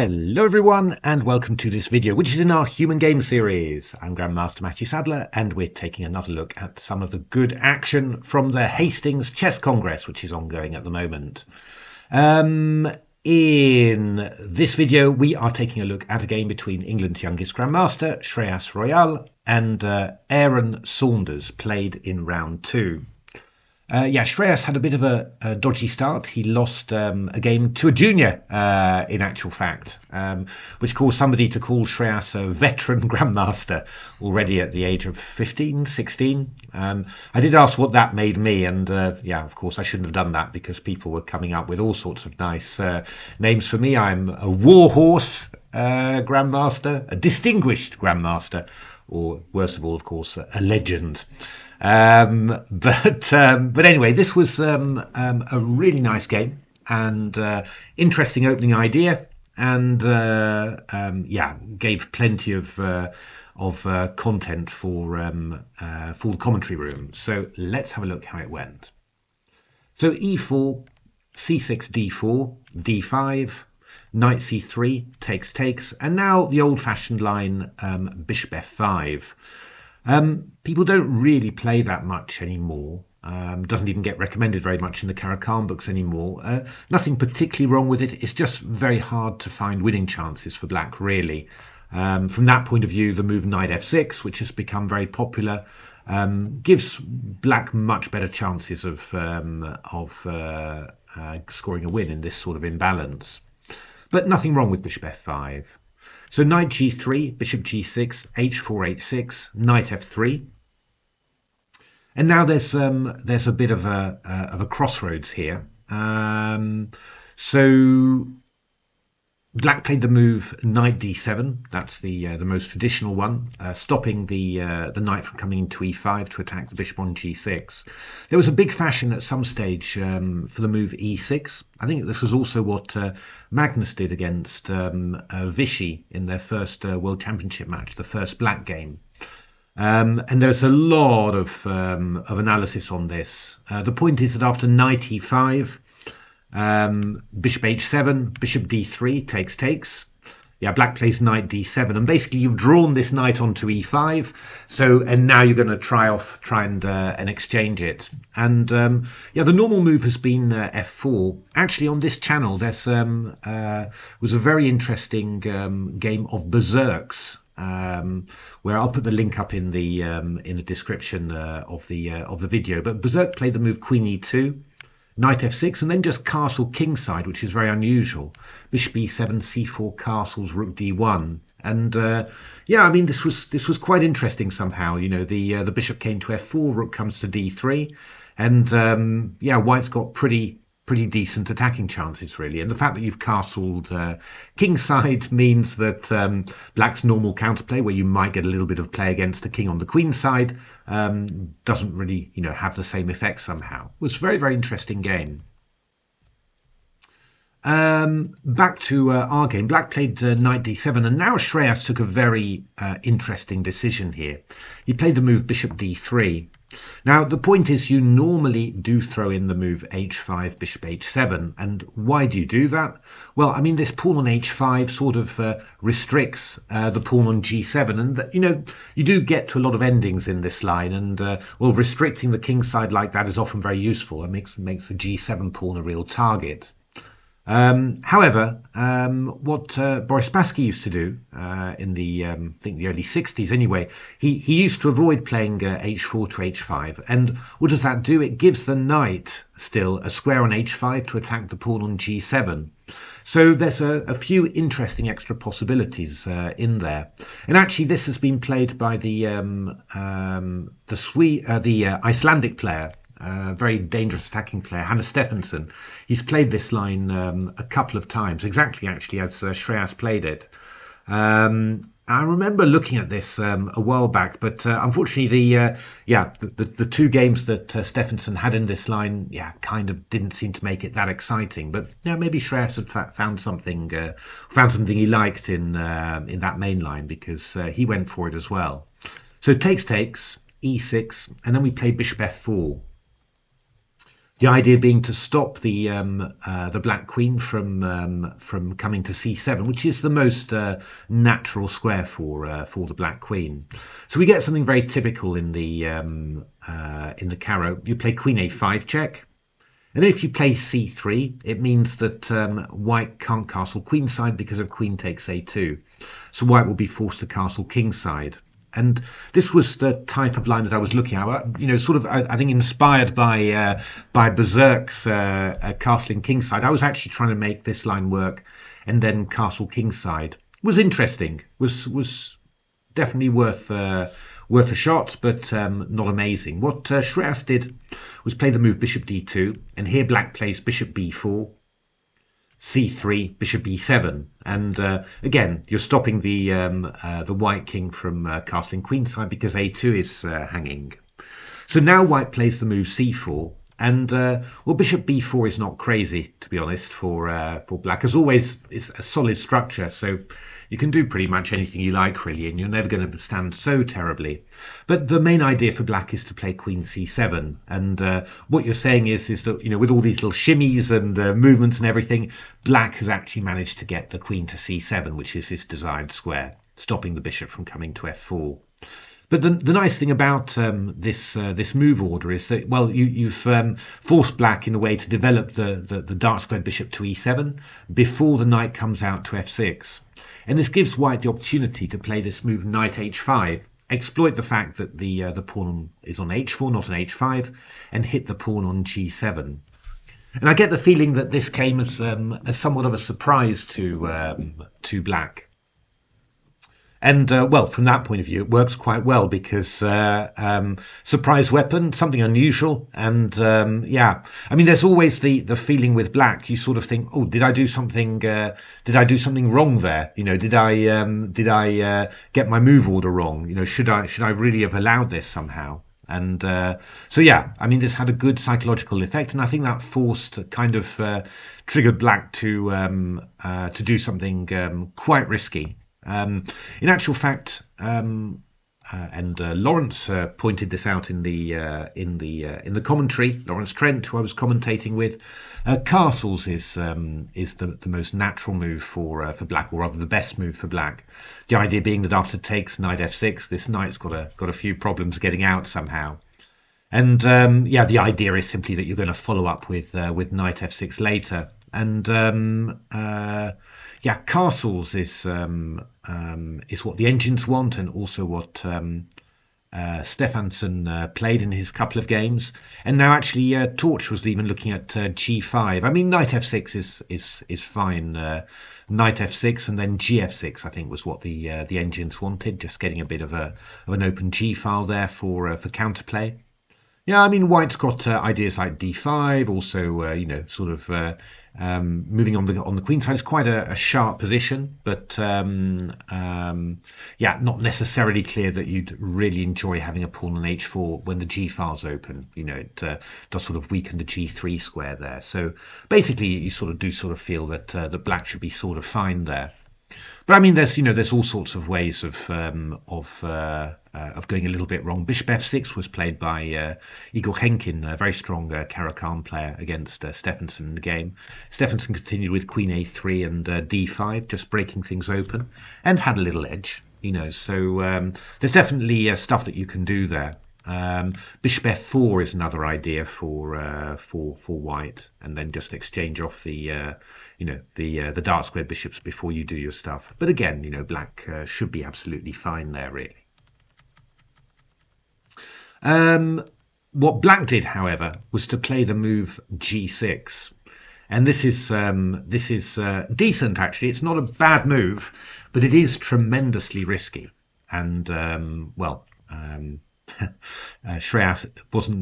Hello everyone and welcome to this video, which is in our Human Game series. I'm Grandmaster Matthew Sadler and we're taking another look at some of the good action from the Hastings Chess Congress, which is ongoing at the moment. In this video, we are taking a look at a game between England's youngest Grandmaster, Shreyas Royal, and Aaron Saunders, played in round 2. Shreyas had a bit of a dodgy start. He lost a game to a junior, in actual fact, which caused somebody to call Shreyas a veteran grandmaster already at the age of 15, 16. I did ask what that made me, and of course I shouldn't have done that because people were coming up with all sorts of nice names for me. I'm a warhorse grandmaster, a distinguished grandmaster, or worst of all, of course, a legend. But anyway, this was a really nice game and interesting opening idea, and gave plenty of content for the commentary room. So let's have a look how it went. So e4, c6, d4, d5, knight c3, takes, and now the old-fashioned line bishop f5. People don't really play that much anymore. Doesn't even get recommended very much in the Caro-Kann books anymore. Nothing particularly wrong with it. It's just very hard to find winning chances for black, really. From that point of view, the move knight f6, which has become very popular, gives black much better chances of scoring a win in this sort of imbalance. But nothing wrong with bishop f5. So knight g3, bishop g6, h4, h6, knight f3. And now there's a bit of a crossroads here. So black played the move knight d7. That's the most traditional one, stopping the knight from coming into e5 to attack the bishop on g6. There was a big fashion at some stage for the move e6. I think this was also what Magnus did against Vichy in their first World Championship match, the first black game. And there's a lot of analysis on this. The point is that after knight e5, bishop h7, bishop d3, takes. Black plays knight d7, and basically you've drawn this knight onto e5. And now you're going to try and exchange it. And the normal move has been f4. Actually, on this channel, there's was a very interesting game of berserks, where I'll put the link up in the description of the video. But berserk played the move queen e2. Knight f6, and then just castle kingside, which is very unusual. Bishop e7, c4 castles, rook d1, and this was quite interesting somehow. You know, the bishop came to f4, rook comes to d3, and white's got pretty decent attacking chances, really. And the fact that you've castled kingside means that black's normal counterplay, where you might get a little bit of play against the king on the queen side, doesn't really, have the same effect somehow. It was a very, very interesting game. Back to our game. Black played knight d7, and now Shreyas took a very interesting decision here. He played the move bishop d3. Now, the point is you normally do throw in the move h5, bishop h7. And why do you do that? Well, I mean, this pawn on h5 sort of restricts the pawn on g7. And, you do get to a lot of endings in this line. And, restricting the king side like that is often very useful. It makes the g7 pawn a real target. However, what Boris Spassky used to do in the I think the early 60s anyway, he used to avoid playing h4 to h5. And what does that do? It gives the knight still a square on h5 to attack the pawn on g7. So there's a few interesting extra possibilities in there. And actually, this has been played by the Icelandic player. Very dangerous attacking player, Hanna Stephenson. He's played this line a couple of times, exactly actually as Shreyas played it. I remember looking at this a while back, but unfortunately the two games that Stephenson had in this line, kind of didn't seem to make it that exciting. But maybe Shreyas had found something he liked in that main line, because he went for it as well. So takes, e6, and then we play bishop f4. The idea being to stop the black queen from coming to c7, which is the most natural square for the black queen. So we get something very typical in the Caro. You play queen a5 check, and then if you play c3, it means that white can't castle queenside because of queen takes a2. So white will be forced to castle kingside. And this was the type of line that I was looking at, you know, sort of, I think, inspired by Berserk's castling kingside. I was actually trying to make this line work, and then castle kingside. It was interesting. Was definitely worth a shot, but not amazing. What Shreyas did was play the move bishop d2, and here black plays bishop b4. c3, bishop b7, and again you're stopping the white king from castling queenside because a2 is hanging. So now white plays the move c4, and well, bishop b4 is not crazy, to be honest, for black. As always, it's a solid structure, so you can do pretty much anything you like, really, and you're never going to stand so terribly. But the main idea for black is to play queen c7, and what you're saying is that, you know, with all these little shimmies and movements and everything, black has actually managed to get the queen to c7, which is his desired square, stopping the bishop from coming to f4. But the nice thing about this move order is that, well, you've forced black in a way to develop the dark squared bishop to e7 before the knight comes out to f6. And this gives white the opportunity to play this move knight h5, exploit the fact that the pawn is on h4, not on h5, and hit the pawn on g7. And I get the feeling that this came as somewhat of a surprise to black. And well, from that point of view, it works quite well because surprise weapon, something unusual. And yeah, I mean, there's always the feeling with black. You sort of think, oh, did I do something wrong there? You know, did I get my move order wrong? You know, should I really have allowed this somehow? And so yeah, I mean, this had a good psychological effect, and I think that forced kind of triggered black to do something quite risky. In actual fact, and Lawrence pointed this out in the commentary. Lawrence Trent, who I was commentating with, castles is the most natural move for black, or rather the best move for black. The idea being that after takes knight f6, this knight's got a few problems getting out somehow. And yeah, the idea is simply that you're going to follow up with knight f6 later. And yeah, castles is what the engines want, and also what Stefansson played in his couple of games. And now actually Torch was even looking at g5. I mean, knight f6 is fine. Knight f6 and then gf6, I think, was what the engines wanted, just getting a bit of an open g file there for counterplay. Yeah, I mean, white's got ideas like d5, also, you know, sort of moving on the queen side. It's quite a sharp position, but yeah, not necessarily clear that you'd really enjoy having a pawn on h4 when the g file's open. You know, it does sort of weaken the g3 square there. So basically, you sort of feel that the black should be sort of fine there. But I mean, there's all sorts of ways of going a little bit wrong. Bishop f6 was played by Igor Henkin, a very strong Caro-Kann player, against Stefansson in the game. Stefansson continued with queen a3 and d5, just breaking things open, and had a little edge, you know. So there's definitely stuff that you can do there. Bishop f4 is another idea for white, and then just exchange off the the dark squared bishops before you do your stuff. But again, you know, black should be absolutely fine there, really. What black did, however, was to play the move g6, and this is decent actually. It's not a bad move, but it is tremendously risky. And well. Shreyas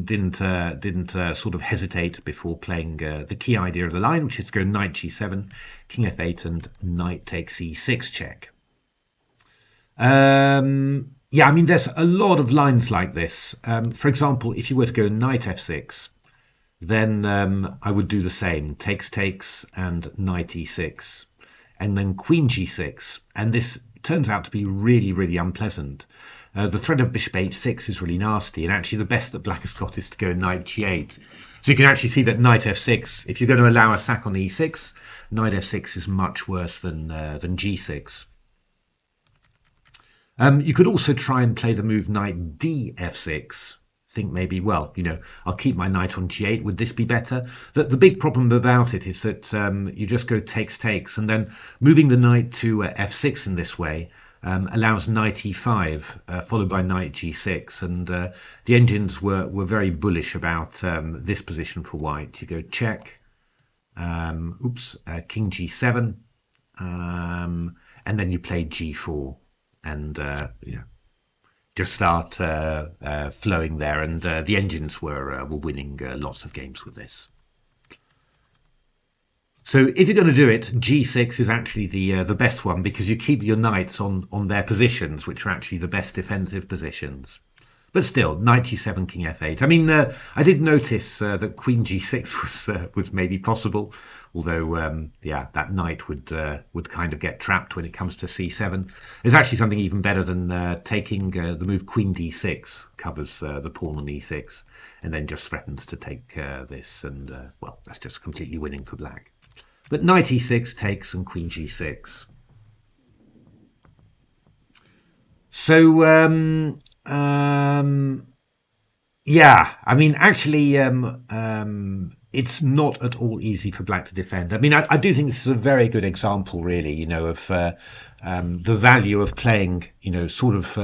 didn't sort of hesitate before playing the key idea of the line, which is to go knight g7, king f8, and knight takes e6 check. Yeah, I mean, there's a lot of lines like this. For example, if you were to go knight f6, then I would do the same, takes, and knight e6, and then queen g6, and this turns out to be really, really unpleasant. the threat of bishop h6 is really nasty, and actually the best that black has got is to go knight g8. So you can actually see that knight f6, if you're going to allow a sack on e6, knight f6 is much worse than g6. You could also try and play the move knight df6. Think maybe, well, I'll keep my knight on g8. Would this be better? The big problem about it is that you just go takes, and then moving the knight to f6 in this way allows knight e5, followed by knight g6. And the engines were very bullish about this position for white. You go check, king g7, and then you play g4, and just start flowing there, and the engines were winning lots of games with this. So if you're going to do it, g6 is actually the best one, because you keep your knights on their positions, which are actually the best defensive positions. But still, knight g7, king f8. I mean, I did notice that queen g6 was maybe possible, although that knight would kind of get trapped when it comes to c7. There's actually something even better than taking the move queen d6, covers the pawn on e6, and then just threatens to take this, and well, that's just completely winning for black. But knight e6 takes, and queen g6. So yeah, I mean, actually, it's not at all easy for black to defend. I mean, I do think this is a very good example, really, of the value of playing, sort of,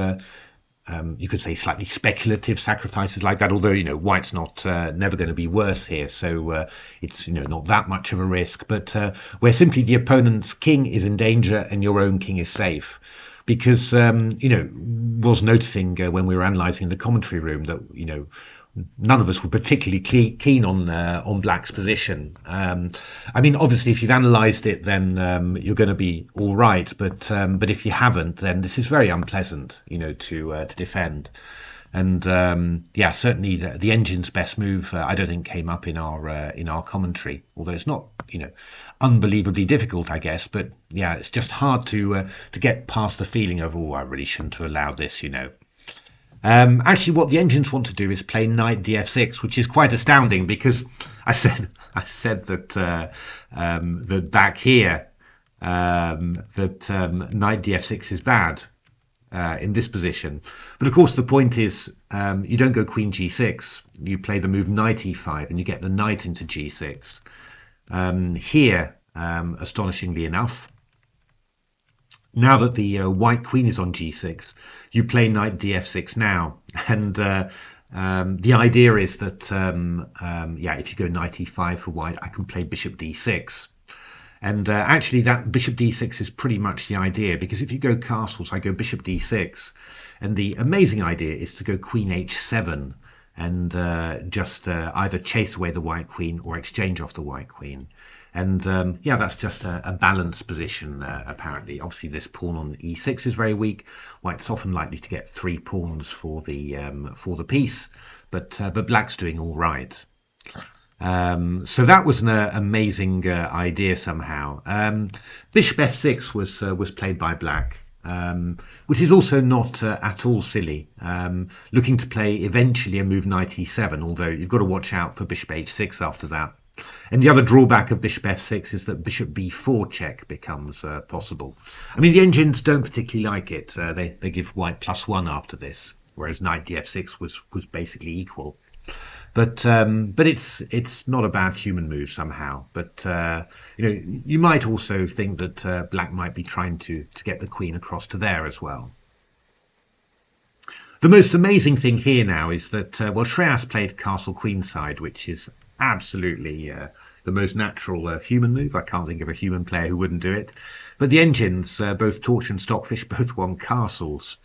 you could say slightly speculative sacrifices like that, although, white's not never going to be worse here, so it's, not that much of a risk, but where simply the opponent's king is in danger and your own king is safe. Because, was noticing when we were analysing in the commentary room that, none of us were particularly keen on black's position. I mean, obviously, if you've analysed it, then you're going to be all right. But if you haven't, then this is very unpleasant, to defend. And yeah, certainly the engine's best move, I don't think came up in our commentary, although it's not, unbelievably difficult, I guess. But yeah, it's just hard to get past the feeling of, I really shouldn't have allowed this, Actually, what the engines want to do is play knight df6, which is quite astounding, because I said that that back here that knight df6 is bad. In this position, but of course the point is you don't go queen g6, you play the move knight e5, and you get the knight into g6. Here, astonishingly enough, now that the white queen is on g6, you play knight df6 now, and the idea is that if you go knight e5 for white, I can play bishop d6. And actually, that bishop d6 is pretty much the idea, because if you go castles, I go bishop d6, and the amazing idea is to go queen h7 and just either chase away the white queen or exchange off the white queen. And that's just a balanced position, apparently. Obviously, this pawn on e6 is very weak. White's often likely to get 3 pawns for the piece, but black's doing all right. So that was an amazing idea somehow. Bishop f6 was played by black, which is also not at all silly. Looking to play eventually a move knight e7, although you've got to watch out for bishop h6 after that. And the other drawback of bishop f6 is that bishop b4 check becomes possible. I mean, the engines don't particularly like it. They give white +1 after this, whereas knight df6 was basically equal. But it's not a bad human move somehow. But you might also think that black might be trying to get the queen across to there as well. The most amazing thing here now is that Shreyas played castle queenside, which is absolutely the most natural human move. I can't think of a human player who wouldn't do it. But the engines, both Torch and Stockfish, both won castles.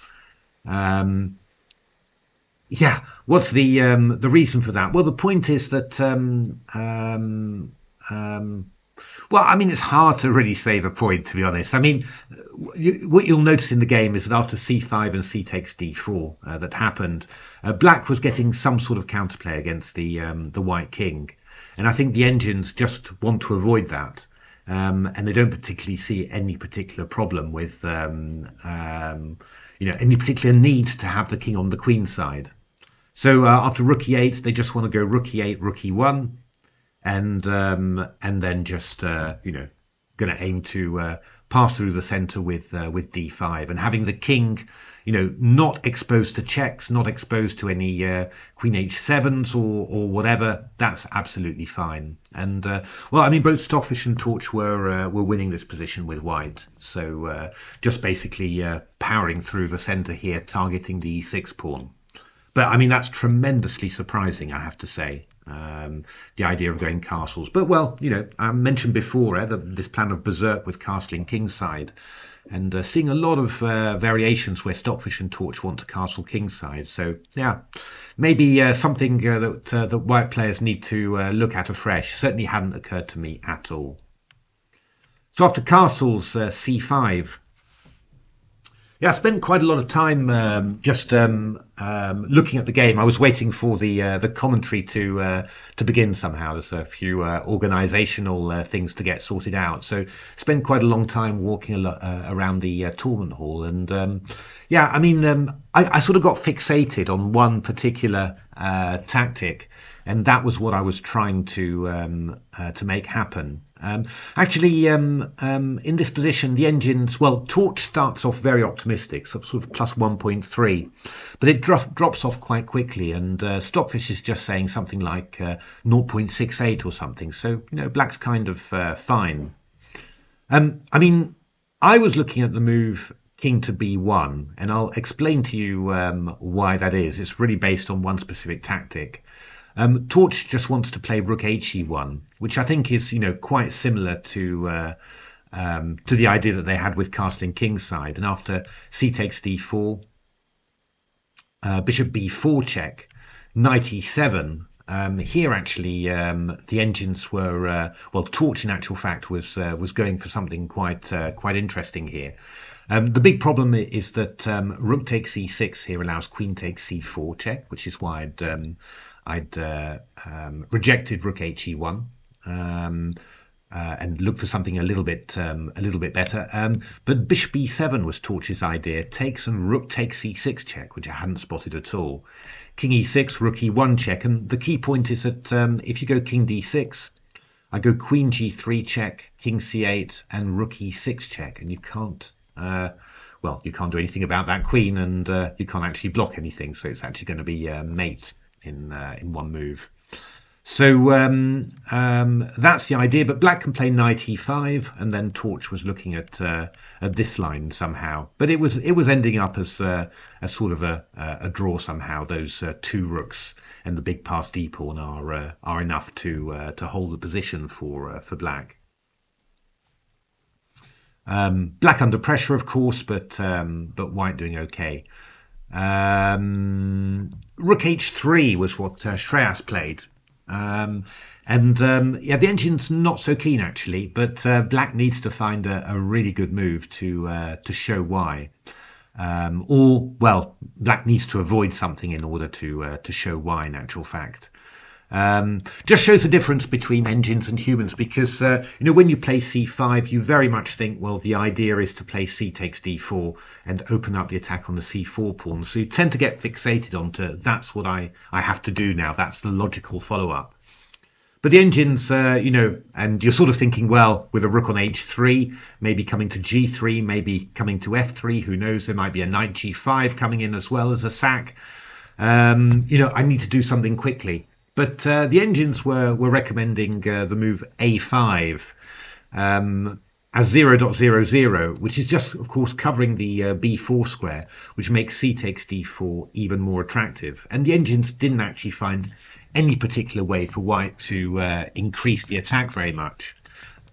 Yeah, what's the reason for that? Well, the point is that well, I mean, it's hard to really say the point, to be honest. I mean, what you'll notice in the game is that after c5 and c takes d4 that happened, black was getting some sort of counterplay against the white king, and I think the engines just want to avoid that, and they don't particularly see any particular problem with any particular need to have the king on the queen side. So after rook e8, they just want to go rook e8, rook e1, and then just going to aim to pass through the center with d5, and having the king not exposed to checks, not exposed to any queen h7s or whatever. That's absolutely fine. And well, I mean, both Stockfish and Torch were winning this position with white, so just basically powering through the center here, targeting the e6 pawn. But I mean, that's tremendously surprising, I have to say, the idea of going castles. But well, I mentioned before this plan of berserk with castling kingside, and seeing a lot of variations where Stockfish and Torch want to castle kingside. So yeah, maybe something that white players need to look at afresh. Certainly hadn't occurred to me at all. So after castles, c5. Yeah, I spent quite a lot of time just looking at the game. I was waiting for the commentary to begin somehow. There's a few organisational things to get sorted out, so spent quite a long time walking around the tournament hall. And yeah, I mean, I sort of got fixated on one particular tactic, and that was what I was trying to make happen. Actually, in this position, the engines, well, Torch starts off very optimistic, so sort of plus 1.3, but it drops off quite quickly, and Stockfish is just saying something like 0.68 or something. So, Black's kind of fine. I mean, I was looking at the move king to b1, and I'll explain to you why that is. It's really based on one specific tactic. Torch just wants to play rook he1, which I think is, quite similar to the idea that they had with castling kingside. And after c takes d4, bishop b4 check, knight e7. Here actually the engines were well, Torch in actual fact was going for something quite interesting here. The big problem is that rook takes e6 here allows queen takes c4 check, which is why I'd rejected rook he1 and looked for something a little bit better. But bishop e7 was Torch's idea, takes, and rook takes e6 check, which I hadn't spotted at all. King e6, rook e1 check, and the key point is that if you go king d6, I go queen g3 check, king c8, and rook e6 check, and you can't. Well, you can't do anything about that queen, and you can't actually block anything. So it's actually going to be mate in one move. So that's the idea. But Black can play knight e5, and then Torch was looking at this line somehow. But it was ending up as sort of a draw somehow. Those two rooks and the big pass d pawn are enough to hold the position for Black. Black under pressure, of course, but White doing okay. Rook h3 was what Shreyas played. Yeah, the engine's not so keen actually, but Black needs to find a really good move to show why. Or, well, Black needs to avoid something in order to show why, in actual fact. Just shows the difference between engines and humans, because when you play c5, you very much think, well, the idea is to play c takes d4 and open up the attack on the c4 pawn. So you tend to get fixated onto that's what I have to do now. That's the logical follow-up. But the engines, and you're sort of thinking, well, with a rook on h3, maybe coming to g3, maybe coming to f3, who knows, there might be a knight g5 coming in as well as a sack. I need to do something quickly. But the engines were recommending the move a5 as 0.00, which is just, of course, covering the b4 square, which makes c takes d4 even more attractive. And the engines didn't actually find any particular way for White to increase the attack very much.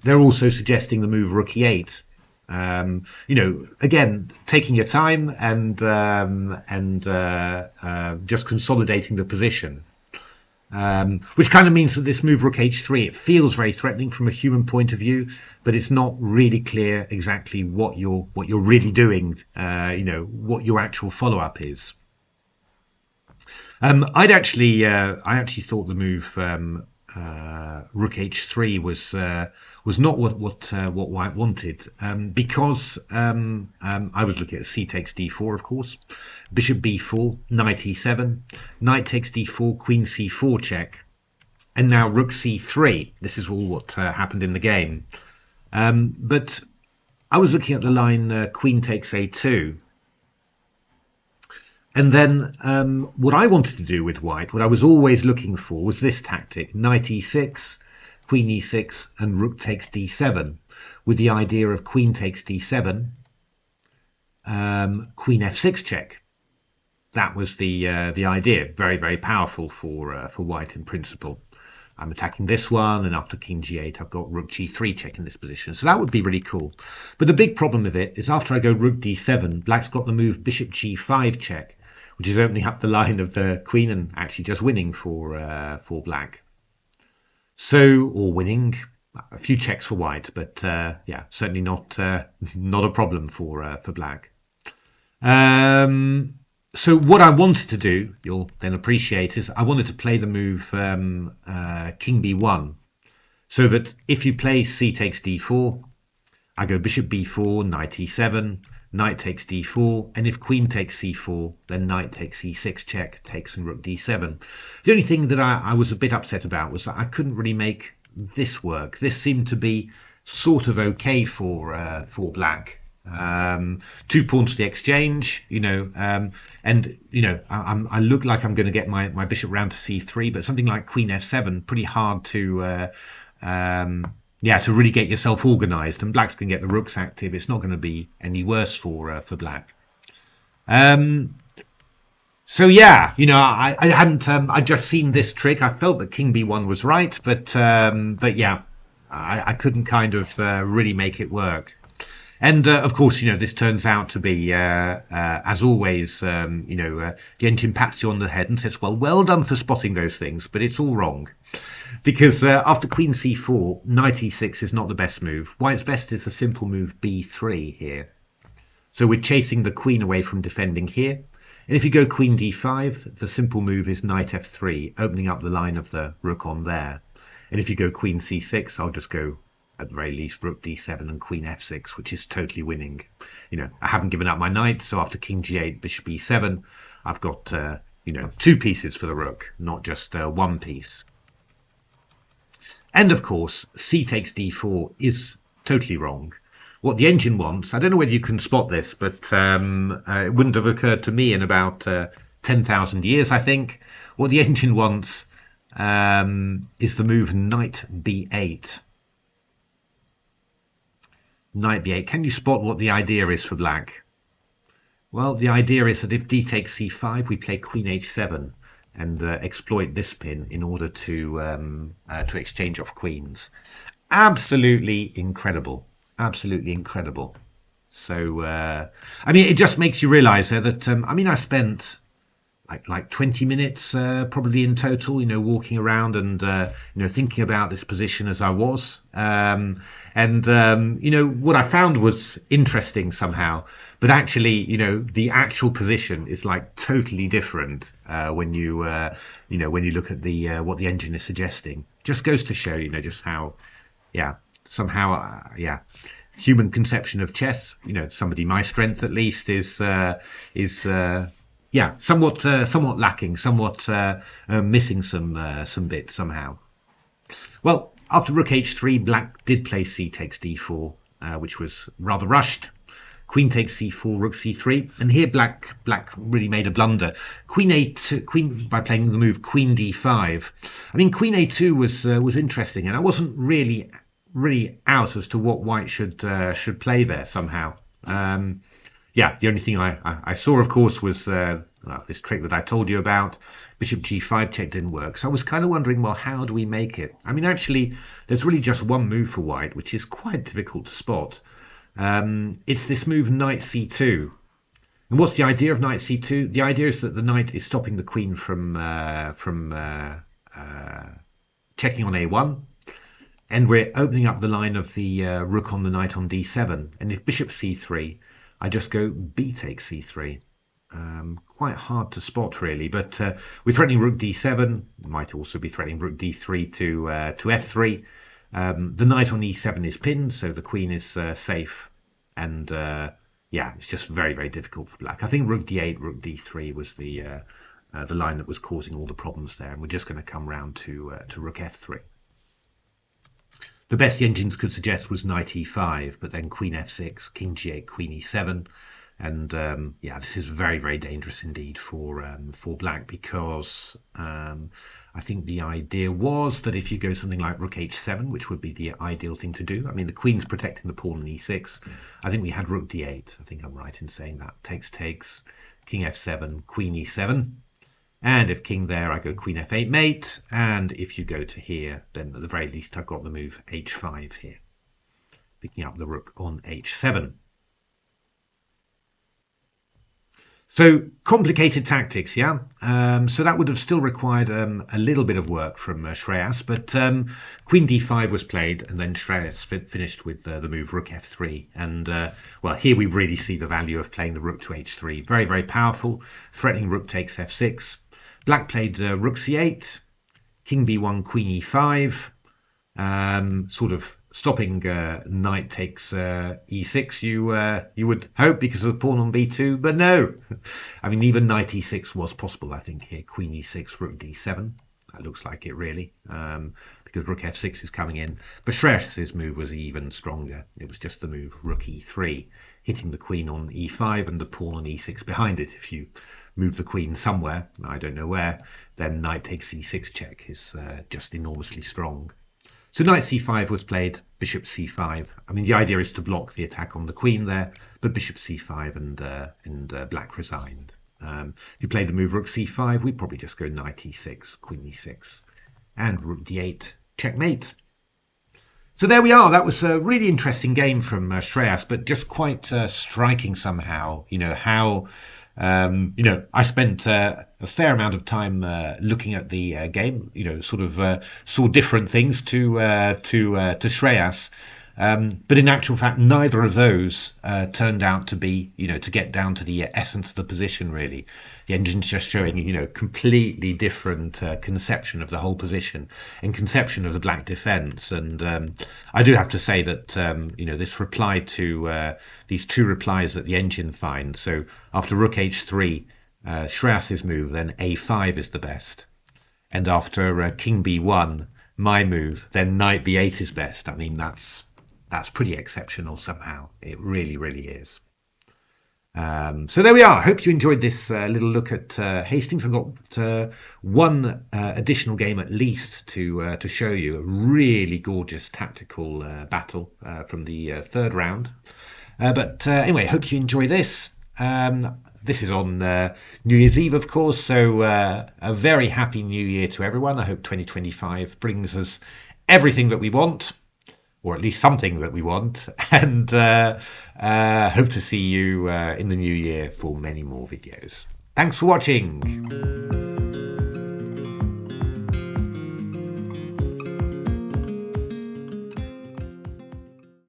They're also suggesting the move rook e8. Again, taking your time and just consolidating the position. Which kind of means that this move rook h3, it feels very threatening from a human point of view, but it's not really clear exactly what you're really doing, what your actual follow-up is. I actually thought the move rook h3 was not what white wanted, because I was looking at c takes d4, of course, bishop b4, knight e7, knight takes d4, queen c4 check, and now rook c3. This is all what happened in the game. But I was looking at the line queen takes a2. And then what I wanted to do with white, what I was always looking for, was this tactic: knight e6, queen e6, and rook takes d7, with the idea of queen takes d7, queen f6 check. That was the idea. Very, very powerful for white in principle. I'm attacking this one, and after king g8, I've got rook g3 check in this position. So that would be really cool. But the big problem with it is after I go rook d7, black's got the move bishop g5 check, which is opening up the line of the queen and actually just winning for black. So, or winning, a few checks for white, but yeah, certainly not a problem for black. So what I wanted to do, you'll then appreciate, is I wanted to play the move king b1, so that if you play c takes d4, I go bishop b4, knight e7, knight takes d4, and if queen takes c4, then knight takes e6 check, takes, and rook d7. The only thing that I was a bit upset about was that I couldn't really make this work. This seemed to be sort of okay for black. 2 pawns to the exchange, and I look like I'm going to get my bishop round to c3, but something like queen f7, pretty hard to to really get yourself organized, and black's going to get the rooks active. It's not going to be any worse for black. So yeah, I hadn't I'd just seen this trick. I felt that king b1 was right, but yeah, I couldn't kind of really make it work. And of course, this turns out to be, as always, the engine pats you on the head and says, well done for spotting those things, but it's all wrong. Because after queen c4, knight e6 is not the best move. White's best is the simple move b3 here. So we're chasing the queen away from defending here. And if you go queen d5, the simple move is knight f3, opening up the line of the rook on there. And if you go queen c6, I'll just go, at the very least, rook d7 and queen f6, which is totally winning. I haven't given up my knight, so after king g8, bishop e7, I've got, 2 pieces for the rook, not just 1 piece. And of course, c takes d4 is totally wrong. What the engine wants, I don't know whether you can spot this, but it wouldn't have occurred to me in about 10,000 years, I think. What the engine wants is the move knight b8. Knight b8. Can you spot what the idea is for black? Well, the idea is that if d takes c5, we play queen h7 and exploit this pin in order to exchange off queens. Absolutely incredible. Absolutely incredible. So, it just makes you realize there that, I spent like 20 minutes probably in total, walking around and, thinking about this position as I was. What I found was interesting somehow, but actually, the actual position is like totally different when you look at the what the engine is suggesting. Just goes to show, just how, somehow, human conception of chess, somebody my strength at least is somewhat lacking, somewhat missing some bits somehow. Well, after rook h3, black did play c takes d4, which was rather rushed. Queen takes c4, rook c3, and here black really made a blunder. Queen a2, by playing the move queen d5. Queen a2 was interesting, and I wasn't really out as to what white should play there somehow. The only thing I saw, of course, was this trick that I told you about. Bishop g5 check didn't work. So I was kind of wondering, well, how do we make it? Actually, there's really just one move for white, which is quite difficult to spot. It's this move knight c2. And what's the idea of knight c2? The idea is that the knight is stopping the queen from checking on a1. And we're opening up the line of the rook on the knight on d7. And if bishop c3, I just go b takes c3. Quite hard to spot really, but we're threatening rook d7. Might also be threatening rook d3 to f3. The knight on e7 is pinned, so the queen is safe, and yeah, it's just very, very difficult for black. I think rook d8, rook d3 was the line that was causing all the problems there, and we're just going to come round to rook f3. The best the engines could suggest was knight e5, but then queen f6, king g8, queen e7. And yeah, this is very, very dangerous indeed for black, because I think the idea was that if you go something like rook h7, which would be the ideal thing to do. I mean, the queen's protecting the pawn on e6. I think we had rook d8. I think I'm right in saying that. Takes, king f7, queen e7. And if king there, I go queen f8 mate. And if you go to here, then at the very least I've got the move h5 here, picking up the rook on h7. So complicated tactics, yeah. So that would have still required a little bit of work from Shreyas, but queen d5 was played, and then Shreyas finished with the move rook f3. And well, here we really see the value of playing the rook to h3. Very, very powerful, threatening rook takes f6. Black played rook c8, king b1, queen e5, sort of stopping knight takes e6, you would hope, because of the pawn on b2, but no. I mean, even knight e6 was possible, I think, here. Queen e6, rook d7. That looks like it, really, because rook f6 is coming in. But Shreyas's move was even stronger. It was just the move rook e3, hitting the queen on e5 and the pawn on e6 behind it. If you move the queen somewhere, I don't know where, then knight takes e6 check is just enormously strong. So knight c5 was played, bishop c5. I mean, the idea is to block the attack on the queen there, but bishop c5 and black resigned. If you played the move rook c5, we'd probably just go knight e6, queen e6, and rook d8, checkmate. So there we are. That was a really interesting game from Shreyas, but just quite striking somehow. You know how. You know, I spent a fair amount of time looking at the game. You know, sort of saw different things to Shreyas, but in actual fact, neither of those turned out to be, you know, to get down to the essence of the position. Really, the engine's just showing, you know, completely different conception of the whole position and conception of the black defense. And I do have to say that you know, this reply to these two replies that the engine finds. So after rook h3, Shreyas's move, then a5 is the best, and after king b1, my move, then knight b8 is best. I mean, that's pretty exceptional somehow. It really, really is. So there we are. Hope you enjoyed this little look at Hastings. I've got one additional game at least to show you. A really gorgeous tactical battle from the third round. But anyway, hope you enjoy this. This is on New Year's Eve, of course, so a very happy New Year to everyone. I hope 2025 brings us everything that we want, or at least something that we want, and hope to see you in the new year for many more videos. Thanks for watching.